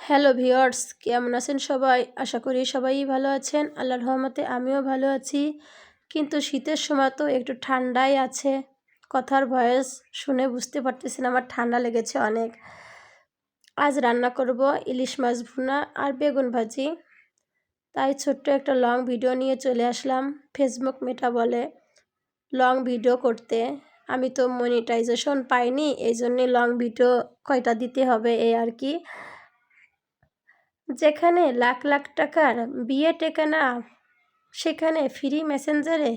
Hello viewers, কেমন আছেন সবাই? আশা করি সবাই ভালো আছেন। আল্লাহর রহমতে আমিও ভালো আছি। কিন্তু শীতের সময় তো একটু ঠান্ডাই আছে। কথার ভয়েস শুনে বুঝতে পারতেছেন আমার ঠান্ডা লেগেছে অনেক। আজ রান্না করব ইলিশ মাছ ভুনা আর বেগুন ভাজি। তাই ছোট্ট একটা লং ভিডিও নিয়ে চলে আসলাম। ফেসবুক মেটা বলে লং ভিডিও করতে। আমি তো মনিটাইজেশন পাইনি, এই জন্যে লং ভিডিও কয়টা দিতে হবে এই আর কি। যেখানে লাখ লাখ টাকার বিয়ে টেকে না, সেখানে ফ্রি মেসেঞ্জারে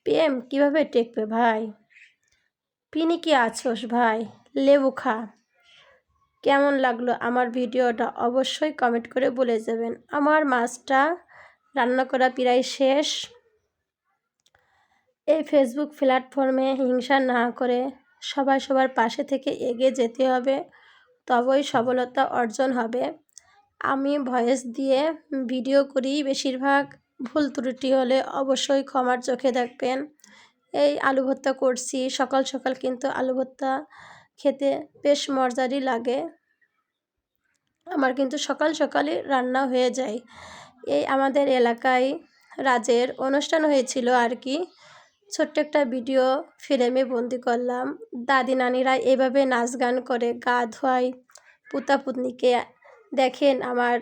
প্রেম কীভাবে টেকবে ভাই? পিনিকি আছোস ভাই, লেবু খা। কেমন লাগলো আমার ভিডিওটা অবশ্যই কমেন্ট করে বলে যাবেন। আমার মাছটা রান্না করা প্রায় শেষ। এই ফেসবুক প্ল্যাটফর্মে হিংসা না করে সবাই সবার পাশে থেকে এগিয়ে যেতে হবে, তবেই সফলতা অর্জন হবে। আমি ভয়েস দিয়ে ভিডিও করি বেশিরভাগ, ভুল ত্রুটি হলে অবশ্যই ক্ষমার চোখে দেখবেন। এই আলু ভর্তা করছি সকাল সকাল, কিন্তু আলু ভর্তা খেতে বেশ মজারই লাগে। আমার কিন্তু সকাল সকালই রান্না হয়ে যায়। এই আমাদের এলাকায় রাজের অনুষ্ঠান হয়েছিল আর কি। ছোট্ট একটা ভিডিও ফ্রেমে বন্দি করলাম। দাদি নানিরা এভাবে নাচ গান করে গা ধোয়ায় পুতা পুতনিকে। দেখেন আমার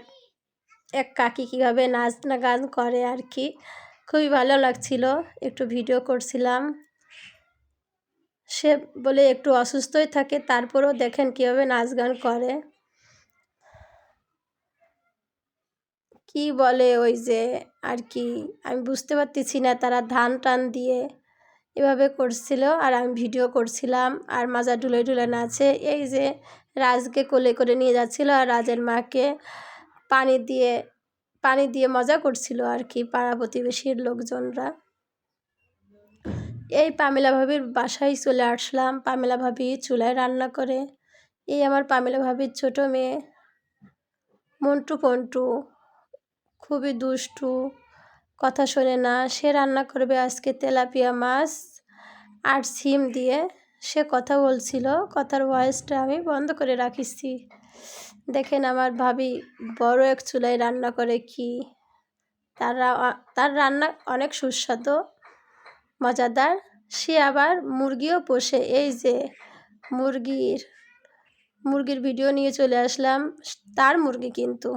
এক কাকি কীভাবে নাচ না গান করে আর কি। খুবই ভালো লাগছিল, একটু ভিডিও করছিলাম। সে বলে একটু অসুস্থই থাকে, তারপরেও দেখেন কীভাবে নাচ গান করে। কি বলে ওই যে আর কি, আমি বুঝতে পারতেছি না। তারা ধান টান দিয়ে এভাবে করছিল আর আমি ভিডিও করছিলাম, আর মাজা ঢুলে ঢুলে নাচে। এই যে রাজকে কোলে করে নিয়ে যাচ্ছিল আর রাজের মাকে পানি দিয়ে মজা করছিল আর কি পাড়া প্রতিবেশীর লোকজনরা। এই পামেলা ভাবির বাসায় চলে আসলাম। পামেলা ভাবি চুলায় রান্না করে। এই আমার পামেলা ভাবির ছোট মেয়ে মন্টু পন্টু, খুবই দুষ্টু, কথা শোনে না। সে রান্না করবে আজকে তেলাপিয়া মাছ আর সিম দিয়ে। সে কথা বলছিল, কথার ভয়েসটা আমি বন্ধ করে রাখিছি। দেখেন আমার ভাবি বড় এক চুলায় রান্না করে কি। তার রান্না অনেক সুস্বাদু, মজাদার। সে আবার মুরগিও পোষে। এই যে মুরগির ভিডিও নিয়ে চলে আসলাম। তার মুরগি, কিন্তু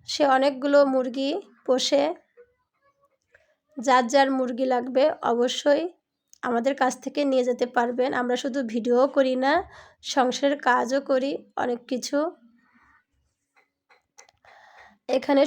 সে অনেকগুলো মুরগি পোষে। যার যার মুরগি লাগবে অবশ্যই আমাদের কাছ থেকে নিয়ে যেতে পারবেন। আমরা শুধু ভিডিও করি না, সংসারের কাজও করি অনেক কিছু। এখানে